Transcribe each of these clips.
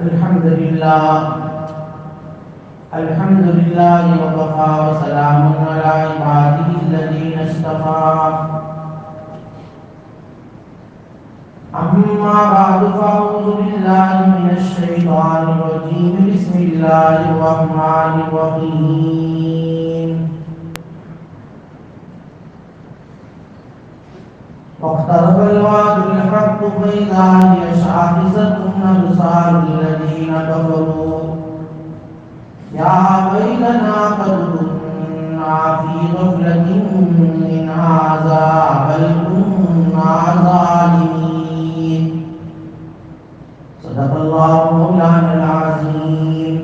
الحمد لله وكفى وسلام على عباده الذين اصطفى أما بعد فأعوذ بالله من الشيطان الرجيم بسم الله الرحمن الرحيم واقترب الوعد الحق فإذا هي شاخصة أبصار الذين كفروا يا ويلنا قد كنا في غفلة من هذا بل كنا ظالمين صدق الله مولانا العظيم.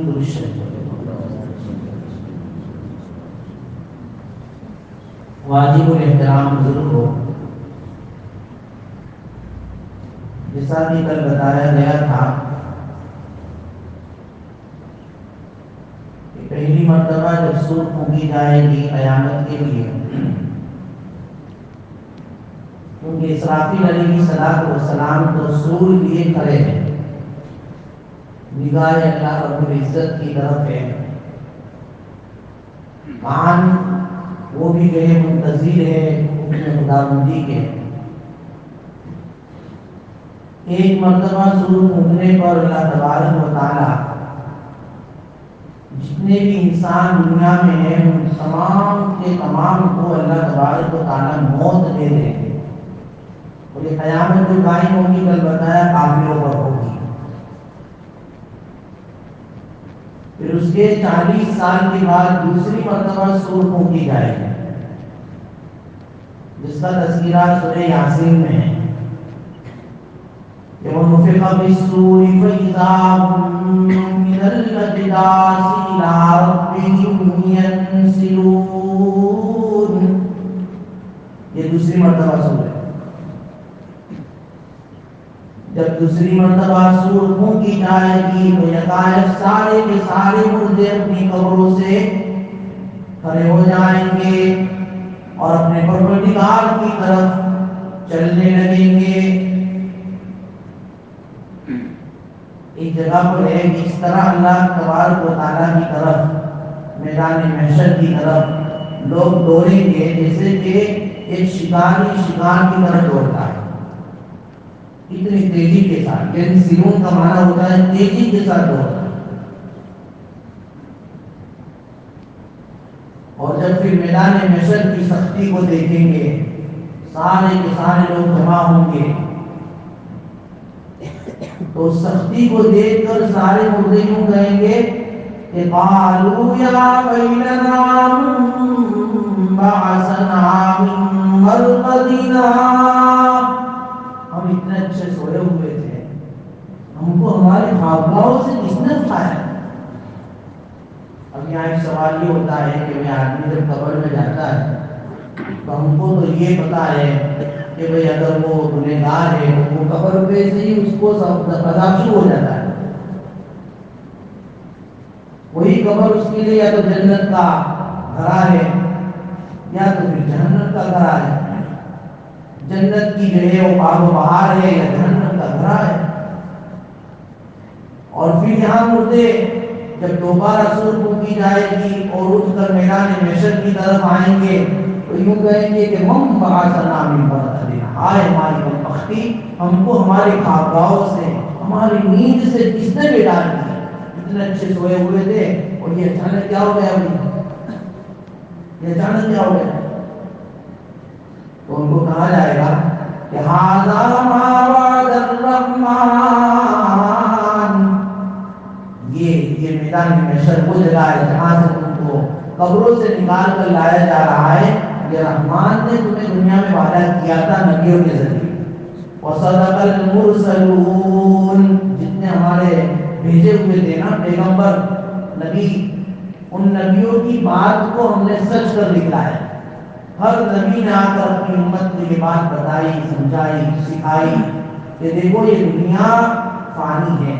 واجب الاحترام بزرگوں، جیسا کہ کل بتایا گیا تھا کہ پہلی مرتبہ جب سور پھونکی جائے گی قیامت کے لیے، کیونکہ اسرافیل علیہ السلام تو سور لیے کھڑے ہیں، نگاہ اللہ رب العزت کی طرف ہے، کان وہ بھی گئے منتظر ہے حکم خداوندی کے۔ ایک مرتبہ سور پھونکنے پر اللہ تبارک و تعالی جتنے بھی انسان دنیا میں ہیں ان تمام کے تمام کو اللہ تبارک و تعالی موت دے دیں گے، اور یہ قیامت جو قائم ہوگی کل بتایا کافروں پر ہوگی۔ پھر اس کے 40 سال کے بعد دوسری مرتبہ سور پھونکی جائے گی، جس کا تذکرہ سورہ یاسین میں ہے کہ وَنُفِخَ فِي الصُّورِ فَإِذَا هُم مِّنَ الْأَجْدَاثِ إِلَىٰ رَبِّهِمْ يَنسِلُونَ۔ یہ دوسری مرتبہ سور ہے۔ جب دوسری مرتبہ سور پھونکی جائے گی تو یکایک سارے کے سارے مردے اپنی قبروں سے کھڑے ہو جائیں گے اور اپنے پروردگار کی طرف چلنے لگیں گے۔ ایک جگہ پر ہے کہ اس طرح اللہ تبارک و تعالیٰ کی طرف میدان محشر کی طرف لوگ دوڑیں گے جیسے کہ ایک شکاری شکار کی طرح دوڑتا ہے، اتنی تیزی کے ساتھ، یعنی سیرون کا معنی ہوتا ہے تیزی کے ساتھ دوڑنا۔ اور جب پھر میدان محشر کی سختی کو دیکھیں گے، سارے کے سارے لوگ جمع ہوں گے، تو سختی کو دیکھ کر سارے مردے یوں کہیں گے کہ قالوا یا ویلنا بعثنا من مرقدنا، ہم اتنے اچھے سوئے ہوئے تھے، ہم کو ہمارے خوابگاہوں سے کس نے اٹھایا؟ اب یہاں ایک سوال یہ ہوتا ہے کہ آدمی جب قبر میں جاتا ہے تو ہم کو تو یہ پتا ہے کہ بھئی اگر وہ گنہگار ہے وہ قبر پہ سے ہی اس کو عذاب شروع ہو جاتا ہے، وہی قبر اس کے لیے یا تو جنت کا گھرا ہے یا تو پھر جہنم کا گھرا ہے، جنت کی جو ہے وہ باغ و بہار ہے یا جہنم کا گھرا ہے۔ اور پھر یہاں مردے جب دوبارہ سور پھونکی جائے گی اور اٹھ کر میدان محشر کی طرف آئیں گے تو یوں کہیں گے کہ من بعثنا من مرقدنا، ہائے ہماری بدبختی، ہم کو ہمارے خوابگاہوں سے ہماری نیند سے کس نے بٹھا دیا؟ اتنے اچھے سوئے ہوئے تھے اور یہ اچانک کیا ہو گیا؟ یہ اچانک کیا ہو گیا؟ تو ان کو کہا جائے گا کہ ھذا ما وعد الرحمن، یہ میدان محشر وہ جگہ ہے جہاں سے تم کو قبروں سے نکال کر لایا جا رہا ہے، یہ رحمان نے تمہیں دنیا میں وعدہ کیا تھا نبیوں کے ذریعے۔ وصدق المرسلون، جتنے ہمارے بھیجے ہوئے تھے نا پیغمبر نبی، ان نبیوں کی بات کو ہم نے سچ کر دکھلایا۔ ہر نبی نے آ کر اپنی امت کو یہ بات بتائی، سمجھائی، سکھائی کہ دیکھو یہ دنیا فانی ہے،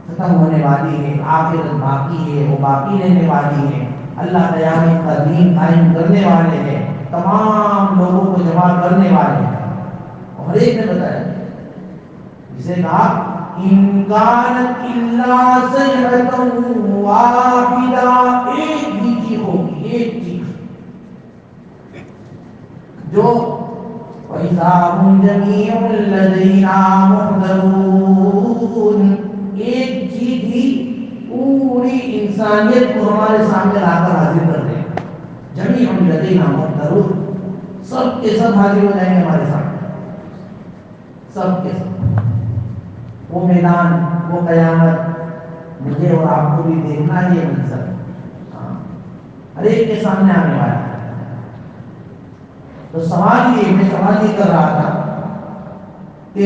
ختم ہونے والی ہے، آخرت باقی ہے، وہ باقی رہنے والی ہے، اللہ قیامت کا دین قائم کرنے والے ہیں، تمام لوگوں کو جمع کرنے والے ہیں۔ اور ایک نے بتایا جسے کہا ان کانت الا صیحۃ واحدہ، ایک ہی چیخ ہوگی، ایک چیخ جو وَإِذَا هُمْ جَمِيعٌ لَدَيْنَا مُحْضَرُونَ، ایک چیخ ہی پوری انسانیت کو ہمارے سامنے لا کر حاضر کر دیں، جمیع لدینا محضرون، سب کے سب حاضر ہو جائیں گے ہمارے سامنے، سب کے سب۔ وہ میدان، وہ قیامت مجھے اور آپ کو بھی دیکھنا ہے، یہ منظر ہر ایک کے سامنے آنے والا ہے۔ تو سوال یہ، میں سوال یہ کر رہا تھا کہ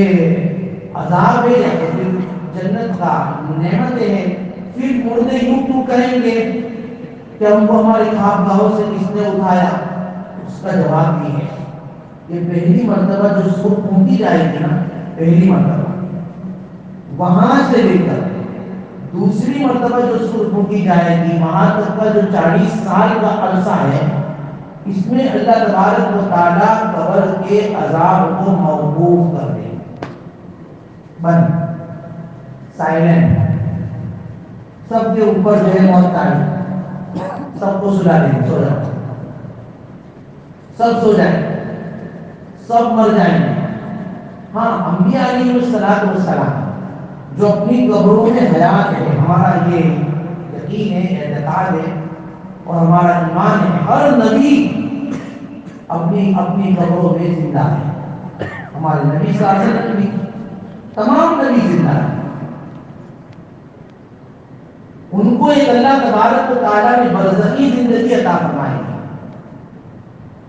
عذاب ہے یا پھر جنت کا نعمتیں ہیں، پھر مردے یوں کیوں کہیں گے کہ ہم کو ہماری خواب گاہوں سے کس نے اٹھایا؟ اس کا جواب یہ ہے کہ پہلی مرتبہ جو سر پھونکی جائے گی نا، پہلی مرتبہ وہاں سے لے کر دوسری مرتبہ جو سر پھونکی جائے گی، وہاں تک کا جو 40 سال کا عرصہ ہے، اس میں اللہ تبارک و تعالیٰ قبر کے عذاب کو موقوف کر دیں، بند، سائلنٹ، سب کے اوپر جو ہے موت تاری، سب کو سلا دیں، سو جاؤ، سب سو جائیں، سب مر جائیں گے۔ ہاں، انبیاء علیہ السلام جو اپنی قبروں میں حیات ہے، ہمارا یہ یقین ہے، اعتقاد ہے اور ہمارا ایمان ہے، ہر نبی اپنی اپنی قبروں میں زندہ ہے۔ ہمارے نبی صلی اللہ علیہ وسلم بھی، تمام نبی زندہ ہیں، ان کو ایک اللہ تبارک و تعالیٰ نے برزخی زندگی عطا فرمائی ہے،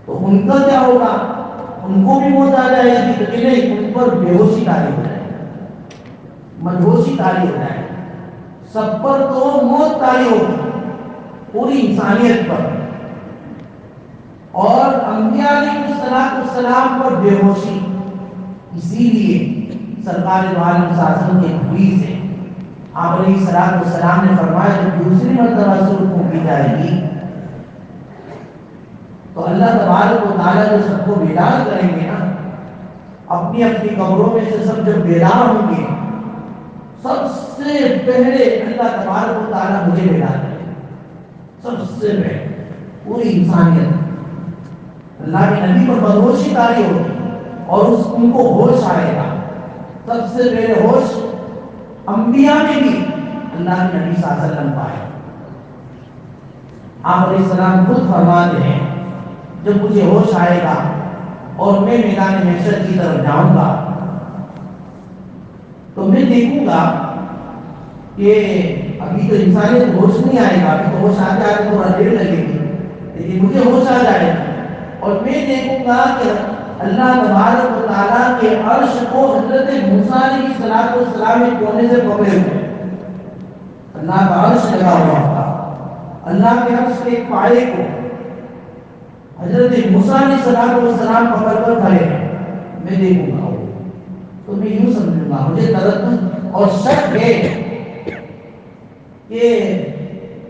تو ان کا کیا ہوگا؟ ان کو بھی موت آ جائے گی تو نہیں، ان پر بے ہوشی طاری ہو جائے گی، مدہوشی طاری ہو جائے گی، سب پر تو موت طاری ہوگی، پوری انسانیت پر، اور انبیاء علیہ السلام پر بے ہوشی۔ اسی لیے سرکار دو عالم صلی اللہ علیہ وسلم کے حدیث ہے، آپ علیہ السلام نے فرمایا کہ دوسری مرتبہ سر پھونکی جائے گی تو اللہ تبارک و تعالیٰ جو سب کو بیدار کریں گے نا، اپنی اپنی قبروں میں سے سب جب بیدار ہوں گے، سب سے پہلے اللہ تبارک و تعالیٰ مجھے بیدار کریں گے، سب سے پہلے پوری انسانیت، اللہ کے نبی پر بدہوشی طاری ہوگی اور ان کو ہوش آئے گا، سب سے پہلے ہوش انبیاء میں بھی اللہ کے نبی صلی اللہ علیہ وسلم پائے۔ آپ علیہ السلام خود فرماتے ہیں جب مجھے ہوش آئے گا اور میں میدان محشر کی طرف جاؤں گا تو میں دیکھوں گا کہ ابھی تو انسانیت ہوش نہیں آئے گا، ابھی تو ہوش آتے آتے تھوڑا دیر لگے گی، لیکن مجھے ہوش آ جائے گا اور میں دیکھوں گا کہ اللہ تبارک و تعالیٰ کے عرش کو حضرت موسیٰ علیہ السلام ایک کونے سے پکڑے ہوئے، اللہ کا عرش لگا ہوا تھا، اللہ کے عرش کے ایک پائے کو حضرت موسیٰ علیہ السلام پکڑ کر کھڑے ہیں، میں دیکھوں گا تو میں یوں سمجھوں گا، مجھے تردد اور شک ہے کہ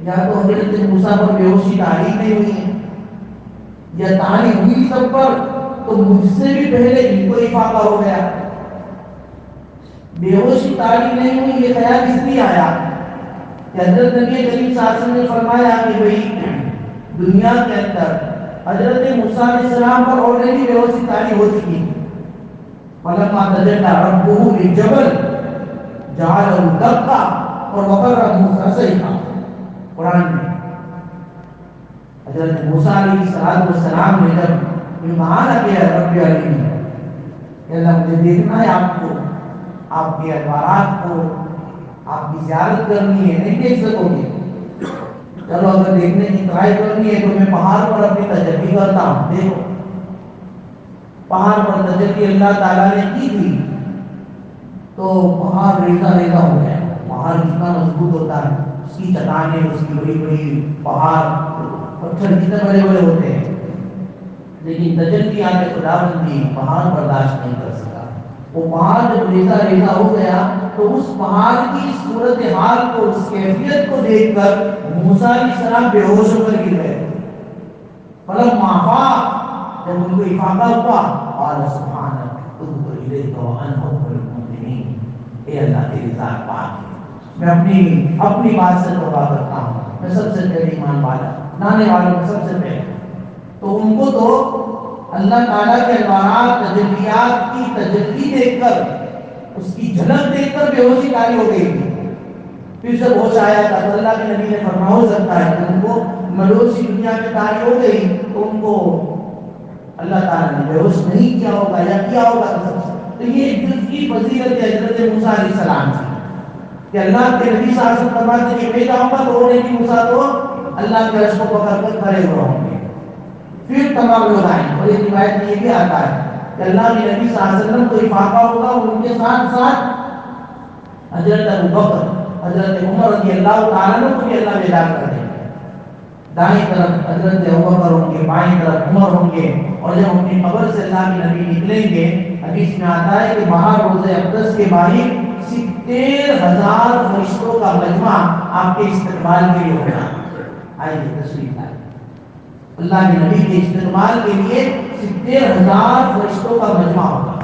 یا تو حضرت موسیٰ پر بے ہوشی طاری نہیں ہوئی ہے، یا طاری ہوئی سب پر تو مجھ سے بھی پہلے ان کو افاقہ ہو گیا، بے ہوشی طاری نہیں ہوئی، یہ خیال اس لیے آیا کہ حضرت نبی کریم صلی اللہ علیہ وسلم نے فرمایا کہ بھئی دنیا کے اندر حضرت موسیٰ علیہ السلام پر آلریڈی بے ہوشی طاری ہو چکی، فلما تجلی ربہ للجبل جعلہ دکا وَوَقَرَّ مُوسَىٰ صَيْحًا، قرآن میں حضرت موسیٰ علیہ السلام نے جب امتحان کیا رب العالمین کہ اللہ مجھے دیکھنا ہے آپ کو، آپ کے ادوارات کو، آپ کی زیارت کرنی ہے، نہیں دیکھ سکو گے، چلو اگر دیکھنے کی ٹرائی کرنی ہے تو میں پہاڑ پر اپنی تجلی کرتا ہوں، دیکھو پہاڑ پر تجلی اللہ تعالیٰ نے کی تھی تو پہاڑ ریزہ ریزہ ہو گیا، پہاڑ کتنا مضبوط ہوتا ہے، اس کی چٹانیں، اس کی بڑی بڑی پہاڑ پتھر کتنے بڑے بڑے ہوتے ہیں، لیکن تجلی آنے خداوندی پہاڑ برداشت نہیں کر سکا، وہ پہاڑ جب ریزہ ریزہ ہو گیا تو اس پہاڑ کی صورتحال کو، اس کیفیت کو دیکھ کر موسیٰ علیہ السلام بے ہوش ہو کر گر گئے، فلما افاق، جب ان کو افاقہ ہوا قال سبحانک تبت الیک وانا اول المؤمنین، اے اللہ تیری ذات پاک ہے، میں اپنی بات سے توبہ کرتا ہوں، میں سب سے پہلے ایمان والا لانے والوں میں سب سے پہلے۔ تو ان کو تو اللہ تعالیٰ کے انوارات تجلیات کی تجلی دیکھ کر، اس کی جھلک دیکھ کر بے ہوشی طاری ہو گئی تھی۔ پھر جب ہوش آیا تھا تو اللہ کے نبی نے فرمایا ہو سکتا ہے کہ ان کو ملوثی دنیا میں طاری ہو گئی تو ان کو اللہ تعالیٰ نے بے ہوش نہیں کیا ہوگا یا کیا ہوگا تو یہ ایک جز کی فضیلت حضرت موسیٰ علیہ السلام تھی کہ اللہ کے نبی صلی اللہ علیہ وسلم فرماتے ہیں کہ میں جاؤں گا تو رونے کی موسیٰ تو اللہ کے عرش کو پکڑ کر کھڑے ہو ہوں گے، پھر تمام لوگ آئیں۔ اور ایک روایت میں یہ بھی آتا ہے کہ اللہ کے نبی صلی اللہ علیہ وسلم کو افاقہ ہوگا، ان کے ساتھ ساتھ حضرت ابوبکر، حضرت عمر رضی اللہ تعالیٰ عنہ کو بھی اللہ بیدار کر دیں گے۔ دائیں طرف حضرت ابوبکر ہوں گے، بائیں طرف عمر ہوں گے، اور جب اپنی قبر سے اللہ کے نبی نکلیں گے، حدیث میں آتا ہے کہ باہر روضہ اقدس کے باہر 70,000 فرشتوں کا مجمع آپ کے استقبال کے لیے ہوگا۔ آئیے تشریف لائیں، اللہ کے نبی کے استقبال کے لیے 70,000 فرشتوں کا مجمع ہوگا۔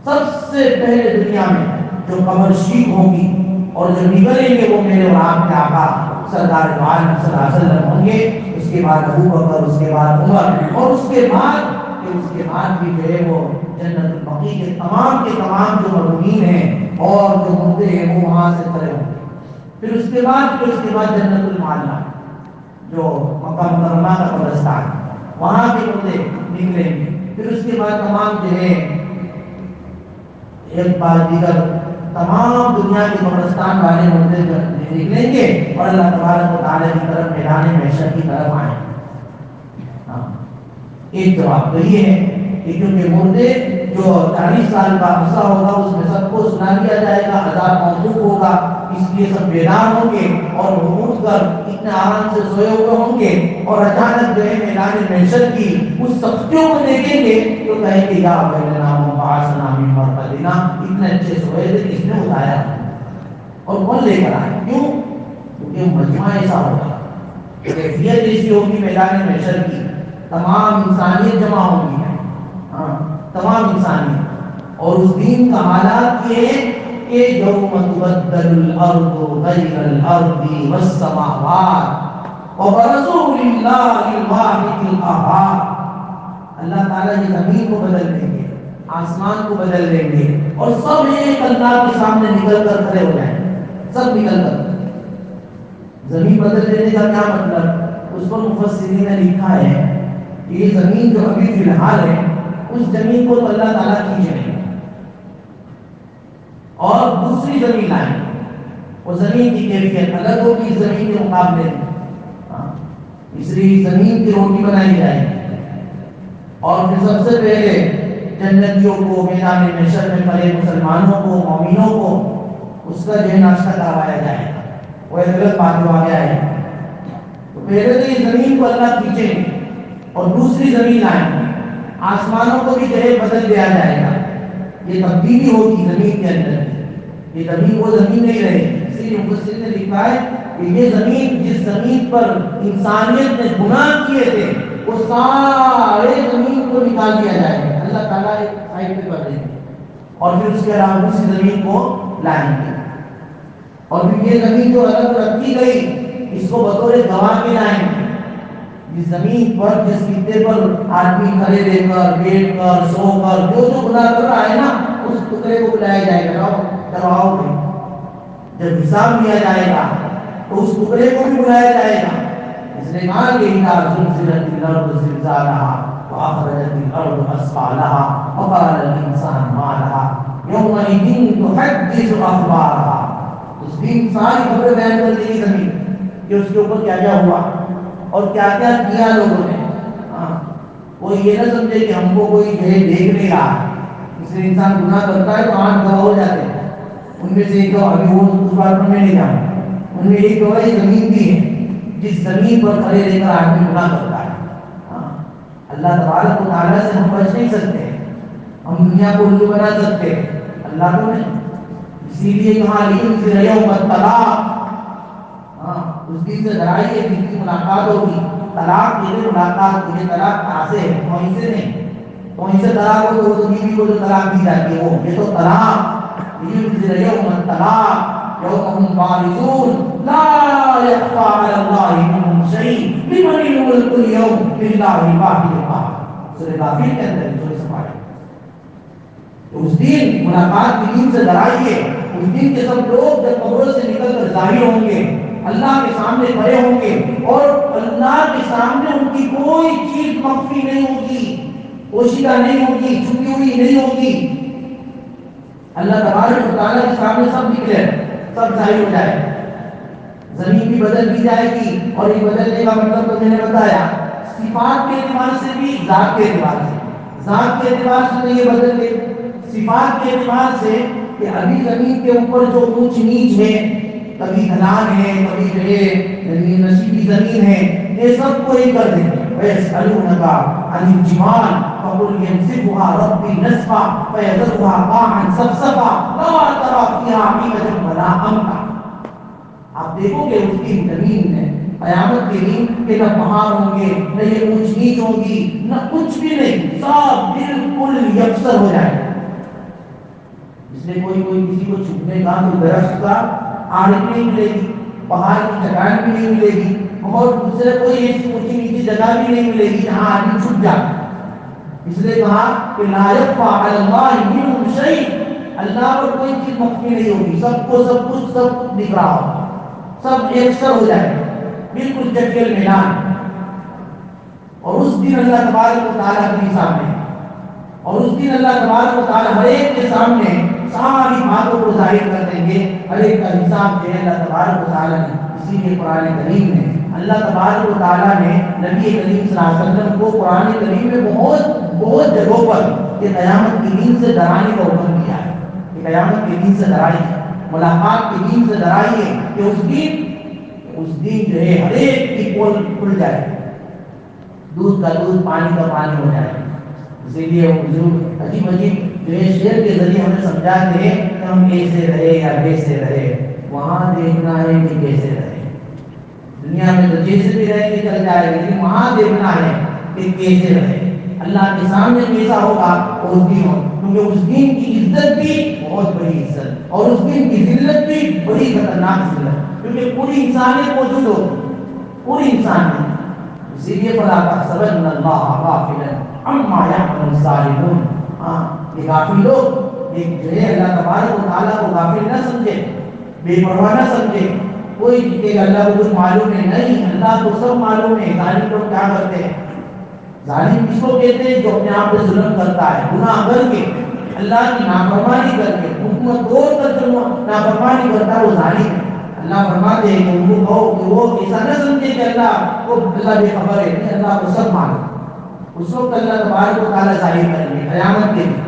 سب سے پہلے دنیا میں جو قبر شیک ہوگی اور جو نکلیں گے وہ میرے اور آپ کے آقا سرکار دو عالم صلی اللہ علیہ وسلم ہوں گے، اس کے بعد ابوبکر، اس کے بعد عمر، اور اس کے بعد بھی جو ہے وہ جنت البقیع کے تمام جو مرحومین ہیں اور جو مردے ہیں وہ وہاں سے کھڑے ہوں گے۔ پھر اس کے بعد جنت المعلا جو مکہ مکرمہ کا قبرستان، وہاں کے مردے نکلیں گے۔ پھر اس کے بعد تمام جو ہے ایک بار دیگر تمام دنیا کے قبرستان والے مردے نکلیں گے اور اللہ تبارک و تعالیٰ کی طرف میدان محشر کی طرف آئیں گے۔ ایک جواب تو یہ ہے کہ کیونکہ مردے جو 40 سال کا عرصہ ہوگا اس میں سب کو سنا دیا جائے گا، عذاب موجود ہوگا، اس لیے سب بیدار ہوں گے اور اٹھ کر اتنے آرام سے سوئے ہوئے ہوں گے، اور اچانک جو ہے میدان محشر کی اس سختیوں کو دیکھیں گے تو کہیں گے یا ویلنا وبعثنا من مرقدنا، اتنے اچھے سوئے تھے کس نے اٹھایا اور کون لے کر آئے؟ کیوں؟ کیونکہ مجمع ایسا ہوگا، کیفیت ایسی ہوگی میدان محشر کی، تمام انسانیت جمع ہوگی، تمام انسانیت، اور اس دن کا حالات یہ ہے کہ یوم تبدل الارض غیر الارض والسماوات وبرزوا للہ الواحد القہار۔ اللہ تعالیٰ یہ زمین کو بدل دیں گے، آسمان کو بدل دیں گے، اور سب ایک اللہ کے سامنے نکل کر کھڑے ہو جائیں گے، سب نکل کر۔ زمین بدل دینے کا کیا مطلب؟ اس پر مفسرین نے لکھا ہے کہ یہ زمین جو ابھی فی الحال ہے اس زمین کو تو اللہ تعالیٰ کھینچ رہے ہیں اور دوسری زمین لائیں گے، اور زمین کی کیفیت الگ ہوگی اس زمین کے مقابلے میں، اس لیے زمین کی روٹی بنائی جائے گی، اور پھر سب سے پہلے جنتیوں کو میدان محشر میں کھڑے مسلمانوں کو، مومنوں کو اس کا جو ناشتہ کروایا جائے گا۔ وہ ایک غلط بات جو آگے آئے گی، تو پہلے تو یہ زمین کو اللہ کھینچیں گے اور دوسری زمین لائیں گے، آسمانوں کو بھی جو ہے بدل دیا جائے گا، یہ تبدیلی ہوگی زمین کے اندر، یہ زمین وہ زمین نہیں رہے گی۔ اس لیے مفسرین نے لکھا ہے کہ یہ زمین جس زمین پر انسانیت نے گناہ کیے تھے وہ سارے زمین کو نکال دیا جائے گا، اللہ تعالیٰ ایک سائڈ پہ کر دیں گے، اور پھر اس کے علاوہ دوسری زمین کو لائیں گے، اور پھر یہ زمین جو الگ رکھی گئی اس کو بطور گواہ کے لائیں گے۔ اس زمین پر جس خطے پر آدمی کھڑے رہ کر، بیٹھ کر، سو کر جو گناہ کر رہا ہے نا، اس ٹکڑے کو بلایا جائے گا، کرواؤ گے۔ جب حساب لیا جائے گا تو اس ٹکڑے کو بھی بلایا جائے گا۔ اس نے کہا کہ اذا زلزلت الارض زلزالها واخرجت الارض اثقالها وقال الانسان ما لها يومئذ تحدث اخبارها۔ اس دن ساری خبریں بیان کر دے گی زمین کہ اس کے اوپر کیا کیا ہوا اور کیا کیا کیا لوگوں نے۔ وہ یہ نہ سمجھے کہ ہم کو کوئی جو ہے دیکھ نہیں رہا، اس لیے انسان گناہ کرتا ہے تو آنکھ گواہ ہو جاتے ہیں۔ ان میں سے ایک تو ابھی وہ اس بات پر میں نہیں جاؤں، ان میں ایک تو ہے زمین بھی ہے جس زمین پر کھڑے رہ کر آدمی گناہ کرتا ہے۔ اللہ تبارک و تعالیٰ سے ہم بچ نہیں سکتے، ہم دنیا کو الو بنا سکتے، اللہ کو نہیں۔ اسی لیے کہاں لیکن پھر یوم الطلاق، اس دن سے ڈرائیے جن کی ملاقات ہوگی، طلاق یہ ملاقات، یہ طلاق کہاں سے ہے؟ وہیں سے نہیں، وہیں سے طلاق ہو تو وہ تو بیوی کو جو طلاق دی جاتی ہے وہ، یہ تو طلاق لينذر يوم التلاق يوم هم بارزون لا يخفى على الله منهم شيء لمن الملك اليوم لله الواحد القهار. سورہ غافر کے اندر جو سپارے اس دن ملاقات کے دن سے ڈرائیے. اس دن کے سب لوگ جب قبروں سے نکل کر ظاہر ہوں گے، اللہ کے سامنے کھڑے ہوں گے، اور اللہ کے سامنے ان کی کوئی چیز مخفی نہیں ہوگی، پوشیدہ نہیں ہوگی، چھپی ہوئی نہیں ہوگی. اللہ تبارک و تعالیٰ کے سامنے سب نکلے، سب ظاہر ہو جائے. زمین بھی بدل دی جائے گی، اور یہ بدلنے کا مطلب تو میں نے بتایا صفات کے اعتبار سے بھی، ذات کے اعتبار سے. ذات کے اعتبار سے تو یہ بدل گئے، صفات کے اعتبار سے کہ ابھی زمین کے اوپر جو اونچ نیچ ہے، کبھی ڈھلان ہے، کبھی جو ہے نصیبی زمین ہے، یہ سب کو ہی کر دیں. وَيَسْأَلُونَكَ عَنِ الْجِبَالِ فَقُلْ يَنسِفُهَا رَبِّي نَسْفًا فَيَذَرُهَا قَاعًا صَفْصَفًا لَا تَرَىٰ فِيهَا عِوَجًا وَلَا أَمْتًا. آپ دیکھو گے اس کی زمین میں قیامت کے دن کہ نہ پہاڑ ہوں گے، نہ یہ اونچ نیچ ہوگی، نہ کچھ بھی نہیں، سب بالکل یکسر ہو جائے. اس لیے کوئی کسی کو چھپنے کا تو درخت کا آڑ نہیں ملے گی، پہاڑ کی چٹان بھی نہیں ملے گی، اور دوسرے کوئی ایسی اونچی نیچی جگہ بھی نہیں ملے گی جہاں آدمی چھپ جائے. اس لیے کہا کہ لا یخفی علی اللہ منهم شیء، اللہ پر کوئی چیز مخفی نہیں ہوگی، سب کو سب کچھ سب دکھ رہا ہو، سب یکسر ہو جائے، بالکل جٹل میدان. اور اس دن اللہ تبارک و تعالیٰ کے سامنے، اور اس دن اللہ تبارک و تعالیٰ ہر ایک کے سامنے ساری باتوں کو ظاہر کر دیں گے. ہر ایک کا حساب جو ہے اللہ تبارک و تعالیٰ نے، اسی لیے قرآن کریم میں اللہ تبارک و تعالیٰ نے نبی کریم صلی اللہ علیہ وسلم کو قرآن کریم میں بہت جگہوں پر یہ قیامت کے دن سے ڈرانے کا حکم کیا ہے کہ قیامت کے دن سے ڈرائیے، ملاقات کے دن سے ڈرائیے کہ اس دن جو ہے ہر ایک کی پول کھل جائے، دودھ کا دودھ، پانی کا پانی ہو جائے. اسی لیے حضور عجیب جو ہے شعر کے ذریعے ہمیں سمجھاتے ہیں کہ ہم کیسے رہے یا کیسے رہے، وہاں دیکھنا ہے کہ کیسے رہے. دنیا میں تو جیسے بھی رہے کے چل جائے، لیکن وہاں دیکھنا ہے کہ کیسے رہے، اللہ کے سامنے کیسا ہوگا اس دن ہو. کیونکہ اس دن کی عزت بھی بہت بڑی عزت، اور اس دن کی ذلت بھی بڑی خطرناک ذلت، کیونکہ پوری انسانیت موجود ہو، پوری انسانیت. اسی لیے فلا تحسبن اللہ غافلا عما يعمل الظالمون. یہ غافل لوگ ایک جو ہے اللہ تبارک و تعالیٰ کو غافل نہ سمجھے، بے پرواہ نہ سمجھے. کوئی کہ اللہ کو کچھ معلوم ہے، نہیں، اللہ کو سب معلوم ہے. ظالم لوگ کیا کرتے ہیں؟ ظالم کس کو کہتے ہیں؟ جو اپنے آپ پہ ظلم کرتا ہے، گناہ کر کے، اللہ کی نافرمانی کر کے، حکومت توڑ کر جو نافرمانی کرتا ہے وہ ظالم ہے. اللہ فرماتے ہیں کہ ان کو کہو کہ وہ ایسا نہ سمجھے کہ اللہ کو اللہ بے خبر ہے، نہیں، اللہ کو سب معلوم. اس وقت اللہ تبارک و تعالیٰ ظاہر کریں گے قیامت کے دن.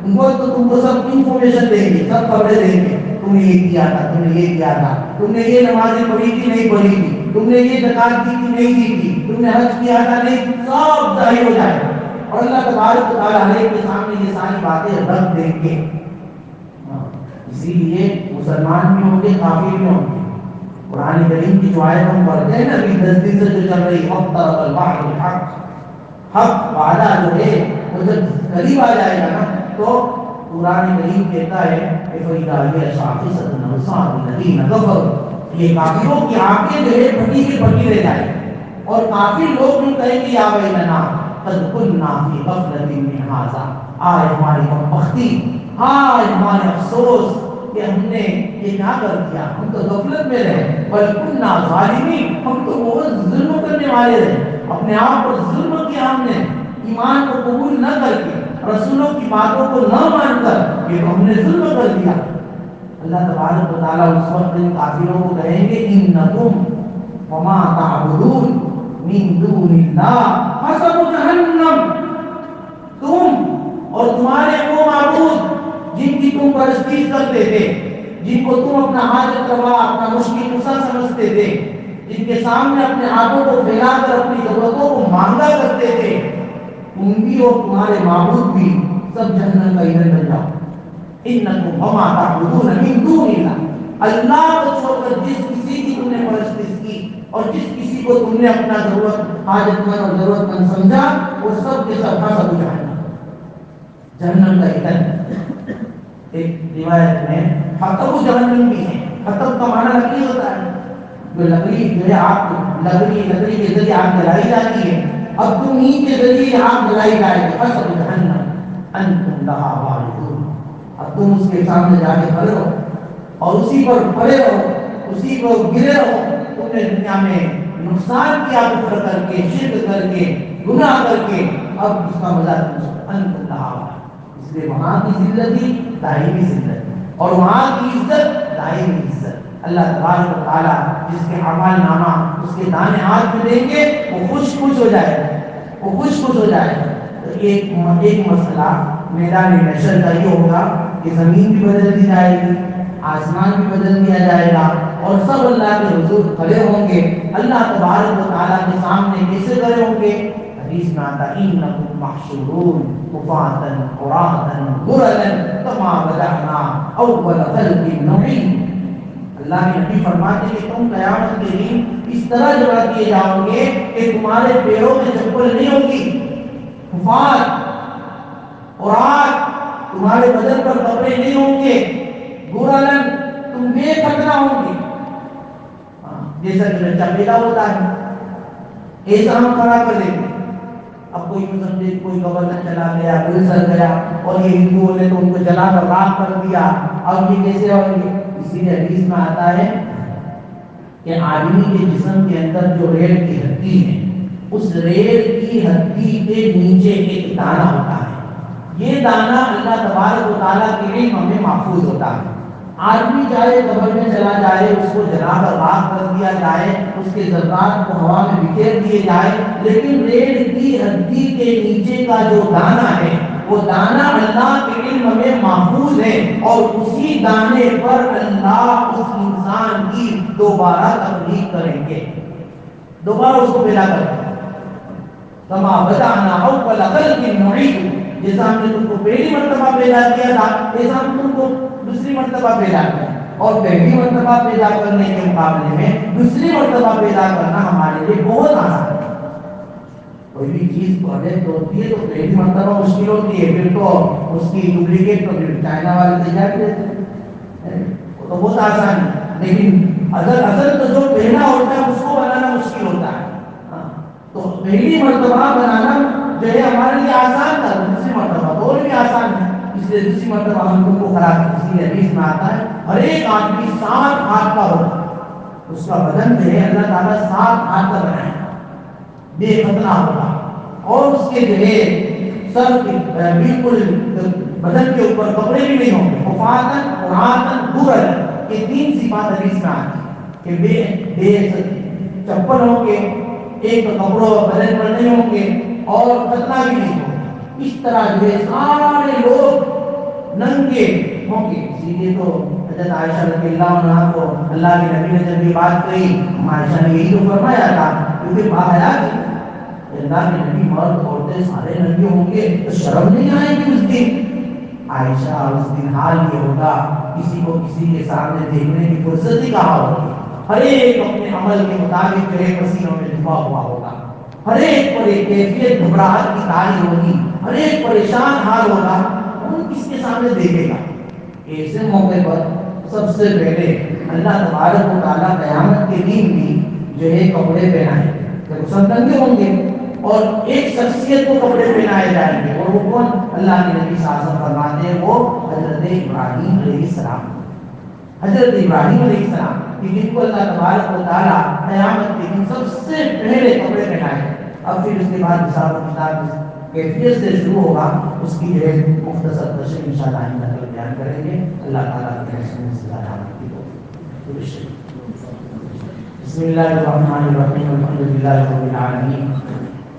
ان کو تو تم کو سب انفارمیشن دیں گے، سب خبریں دیں گے، تم نے یہ کیا تھا، تم نے یہ کیا تھا، تم نے یہ نمازیں پڑھی تھی نہیں پڑھی تھی، تم نے یہ زکات دی تھی نہیں دی تھی، تم نے حج کیا تھا نہیں، سب ظاہر ہو جائے. اور اللہ تبارک و تعالیٰ ہر ایک کے سامنے یہ ساری باتیں رکھ دیں گے. اسی لیے مسلمان بھی ہوں گے، کافر بھی ہوں گے. قرآن کریم کی جو آیت ہم پڑھتے ہیں نا، ابھی 10 دن سے جو چل رہی اقترب الوعد الحق، حق وعدہ جو ہے وہ جب قریب آ جائے گا نا، تو قرآن کریم کہتا ہے کہ فَإِذَا هِيَ شَاخِصَةٌ أَبْصَارُ الَّذِينَ كَفَرُوا، یہ کافروں کی آنکھیں جو ہے پھٹی کی پھٹی رہ جائے، اور کافر لوگ بھی کہیں گے یا ویلنا قد كنا فی غفلۃ من ھذا، آئے ہماری بدبختی، ہائے ہمارے افسوس کہ ہم نے یہ کیا کر دیا، ہم تو غفلت میں رہے، بل كنا ظالمین، ہم تو بہت ظلم کرنے والے رہے، اپنے آپ پر ظلم کیا ہم نے، ایمان کو قبول نہ کر کے، رسولوں کی باتوں کو نہ مان کر، یہ ہم نے ظلم کر دیا. اللہ تبارک و تعالیٰ اس وقت ان کافروں کو کہیں گے انکم وما تعبدون من دون اللہ حسب جہنم، تم اور تمہارے وہ معبود جن کی تم پرستش کرتے تھے، جن کو تم اپنا حاجت روا، اپنا مشکل کشا سمجھتے تھے، جن کے سامنے اپنے ہاتھوں کو پھیلا کر اپنی ضرورتوں کو مانگا کرتے تھے، تم بھی اور تمہارے معبود بھی سب جہنم کا ایندھن بن جاؤ. انکم وما تعبدون من دون اللہ، اللہ کو چھوڑ کر جس کسی کی تم نے پرستش کی اور جس کسی کو تم نے اپنا ضرورت حاجت مند اور ضرورت مند سمجھا، وہ سب کے سب کا سب جہنم کا ایندھن. ایک روایت میں حطب جہنم بھی ہے. حطب کا معنی لکڑی ہوتا ہے، جو لکڑی جو ہے آگ، لکڑی کے ذریعے آگ جلائی جاتی ہے. اب تم ہی کے ذریعے آگ جلائی جائے گی. حطب جہنم انتم لہا واردون. اب تم اس کے سامنے جا کے کھڑے ہو اور اسی پر پڑے رہو، اسی کو گرے رہو. تم نے دنیا میں نقصان کیا کفر کر کے، شرک کر کے، گناہ کر کے، اب اس کا مزہ تم انتم لہا واردون. اس لیے وہاں کی زندگی دائمی زندگی اور وہاں کی عزت دائمی عزت. اللہ تبارک و تعالیٰ جس کے اعمال نامہ اس کے دانے ہاتھ میں دیں گے وہ خوش ہو جائے گا، وہ خوش ہو جائے گا. تو ایک مسئلہ میدان محشر کا یہ ہوگا کہ زمین بھی بدل دی جائے گی، آسمان بھی بدل دیا جائے گا اور سب اللہ کے حضور کھڑے ہوں گے. اللہ تبارک و تعالیٰ کے سامنے کیسے کھڑے ہوں گے؟ حدیث میں آتا ہے انکم محشورون حفاۃ عراۃ غرلا کما بدأنا اول خلق نعید. اللہ کے نبی فرماتے ہیں کہ تم قیامت کے دن اس طرح جمع کیے جاؤ گے کہ تمہارے پیروں میں چپل نہیں ہوگی، حفاظ عراۃ تمہارے بدن پر کپڑے نہیں ہوں گے، غرلن تم بے ختنہ ہوں گے. جیسا کہ بچہ پیدا ہوتا ہے ایسا ہم کھڑا کر دیں گے. اب کوئی سمجھے کوئی گورنر چلا گیا، کوئی سر گیا اور یہ ہندوؤں نے تو ان کو جلا کر راکھ کر دیا. اب یہ کیسے ہوں گے؟ اسی لیے حدیث میں آتا ہے کہ آدمی کے جسم کے اندر جو ریڑھ کی ہڈی ہے، اس ریڑھ کی ہڈی کے نیچے ایک دانہ ہوتا ہے. یہ دانہ اللہ تبارک و تعالیٰ کے علم ہمیں محفوظ ہوتا ہے. آدمی چاہے قبر میں چلا جائے، اس کو جلا کر راکھ کر دیا جائے، اس کے ذرات کو ہوا میں بکھیر دیے جائے، لیکن ریڑھ کی ہڈی کے نیچے کا جو دانہ ہے وہ دانہ اللہ کے علم میں محفوظ ہے اور اسی دانے پر اللہ اس انسان کی دوبارہ تخلیق کریں گے، دوبارہ اس کو پیدا کریں گے. کما بدأنا اول خلق نعید. جیسا ہم نے تم کو پہلی مرتبہ پیدا کیا تھا ایسا ہم تم کو دوسری مرتبہ پیدا کیا. اور پہلی مرتبہ پیدا کرنے کے مقابلے میں دوسری مرتبہ پیدا کرنا ہمارے لیے بہت آسان ہے. کوئی بھی چیز پروڈکٹ ہوتی ہے تو پہلی مرتبہ مشکل ہوتی ہے، پھر تو اس کی ڈپلیکیٹ تو پھر چائنا والے تیار دیتے ہیں، وہ تو بہت آسان ہے. لیکن اصل تو جو پہلا ہوتا ہے اس کو بنانا مشکل ہوتا ہے. تو پہلی مرتبہ بنانا جو ہے ہمارے لیے آسان تھا، دوسری مرتبہ تو اور بھی آسان ہے. اس لیے دوسری مرتبہ ہم لوگ کو خراب ہے. اس لیے حدیث میں آتا ہے ہر ایک آدمی 7 ہاتھ کا ہوتا ہے، اس کا بدن جو ہے اللہ تعالیٰ 7 ہاتھ کا بنایا بے ختنہ ہوگا اور اس کے جو ہے سر بالکل بدن کے اوپر کپڑے بھی نہیں ہوں گے. حفاظن عراۃ غرلا. یہ 3 صفات حدیث میں آتی ہیں کہ بے چپل ہوں گے، ایک کپڑوں بدن پر نہیں ہوں گے اور ختنہ بھی نہیں ہوگا. اس طرح جو ہے سارے لوگ ننگے ہوں گے. اسی لیے تو حضرت عائشہ رضی اللہ عنہا کو اللہ کے نبی نے جب یہ بات کہی، عائشہ نے یہی تو فرمایا تھا کیونکہ باحیا اللہ کے نبی مرد عورتیں سارے ننگے ہوں گے تو شرم نہیں آئے گی اس دن. عائشہ اس دن حال یہ ہوگا کسی کو کسی کے سامنے دیکھنے کی فرصت ہی کہاں ہوگی. ہر ایک اپنے عمل کے مطابق جو ہے پسینوں میں ڈوبا ہوا ہوگا. ہر ایک پر ایک کیفیت گھبراہٹ کی تاری ہوگی، ہر ایک پریشان حال ہوگا. کون کس کے سامنے دیکھے گا؟ ایسے موقع پر سب سے پہلے اللہ تبارک و تعالیٰ قیامت کے دن بھی جو ہے کپڑے پہنائیں گے. جب سب ننگے ہوں گے اور ایک شخصیت کو کپڑے پہنائے جائیں گے اور وہ کون؟ اللہ کے نبی صلی اللہ علیہ وسلم فرماتے ہیں وہ حضرت ابراہیم علیہ السلام. حضرت ابراہیم علیہ السلام کہ جن کو اللہ تبارک و تعالیٰ قیامت کے دن سب سے پہلے کپڑے پہنائے. اب پھر اس کے بعد حساب و کتاب کیفیت سے شروع ہوگا، اس کی جو ہے مختصر تشریح انشاءاللہ آئندہ کل بیان کریں گے. اللہ تعالیٰ کی رحمت سے زیادہ. بسم اللہ الرحمن الرحیم. الحمد للہ رب العالمین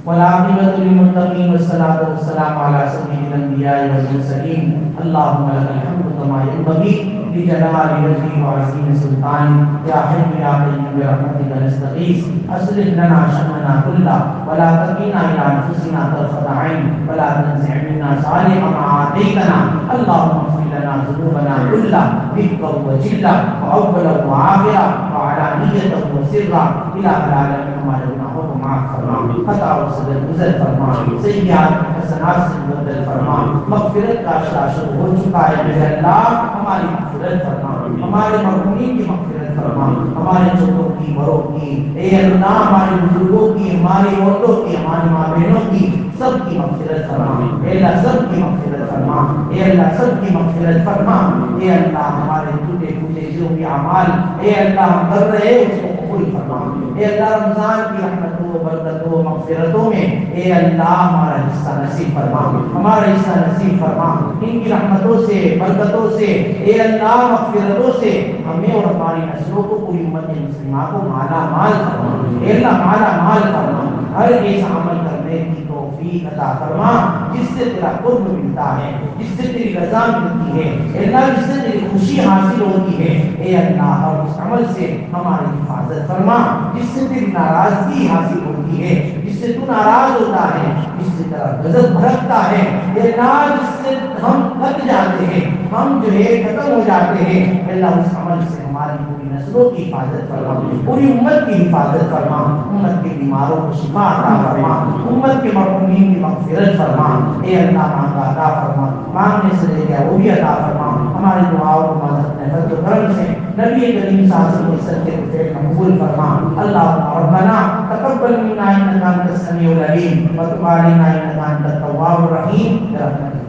والعاقبۃ للمتقین والصلاۃ والسلام علی سید الانبیاء والمرسلین. اللهم لك الحمد كما ينبغي لجلال وجهك وعظيم سلطانك يا حي يا قيوم برحمتك نستغيث. اصلح لنا شأننا كله ولا تكلنا إلى أنفسنا طرفة عين ولا تنزع منا صالح ما آتيتنا. اللهم اغفر لنا ذنوبنا كلها دقا وجلا وأولا وآخرا وعلانية سرا الہ العالمین ہمارے گناہوں کو معاف فرما، خطا و صغیر گزر فرما، سیئات حسنات سے مبدل فرما، مغفرت کا شاشر ہو چکا ہے میرے اللہ ہماری مغفرت فرما، ہمارے مرحومین کی مغفرت فرما، ہمارے چھوٹوں کی بڑوں کی، اے اللہ ہمارے بزرگوں کی، ہماری عورتوں کی، ہماری ماں بہنوں کی سب کی مغفرت فرما، اے اللہ سب کی مغفرت فرما، اے اللہ سب کی مغفرت فرما، اے اللہ ہمارے ٹوٹے پھوٹے جو بھی اعمال اے اللہ ہم کر رہے ہیں اس کو قبول فرما، اے اللہ رمضان کی رحمتوں برکتوں مغفرتوں میں اے اللہ ہمارا حصہ نصیب فرما، ہمارا حصہ نصیب فرما، ان کی رحمتوں سے برکتوں سے اے اللہ مغفرتوں سے ہمیں اور ہماری نسلوں کو پوری امت مسلمہ کو مالا مال فرما، اے اللہ مالا مال فرما، ہر ایسا عمل کرنے کی توفیق عطا فرما جس سے تیرا قرب ملتا ہے، جس سے تیری رضا ملتی ہے، اے اللہ جس سے تیری خوشی حاصل ہوتی ہے، اے اللہ اور اس عمل سے ہماری حفاظت فرما جس سے تیری ناراضگی حاصل ہوتی ہے، جس سے تو ناراض ہوتا ہے، جس سے تیرا غضب بھڑکتا ہے، اے اللہ جس سے ہم تھک جاتے ہیں، ہم جو ہے ختم ہو جاتے ہیں، اے اللہ اس عمل سے ہماری پوری نسلوں کی حفاظت فرما، پوری امت کی حفاظت فرما، امت کے بیماروں کو شفا عطا فرما، امت کے مرحومین کی مغفرت فرما، اے اللہ مانگا عطا فرما، مانگنے سے لے گیا وہ بھی عطا فرما، ہماری دعاؤں کو مدد نے فضل و کرم سے نبی کریم صلی اللہ علیہ وسلم کے فعل قبول فرما، اللهم ربنا تقبل منا انك انت السميع العليم وتب علينا انك انت التواب الرحيم برحمتك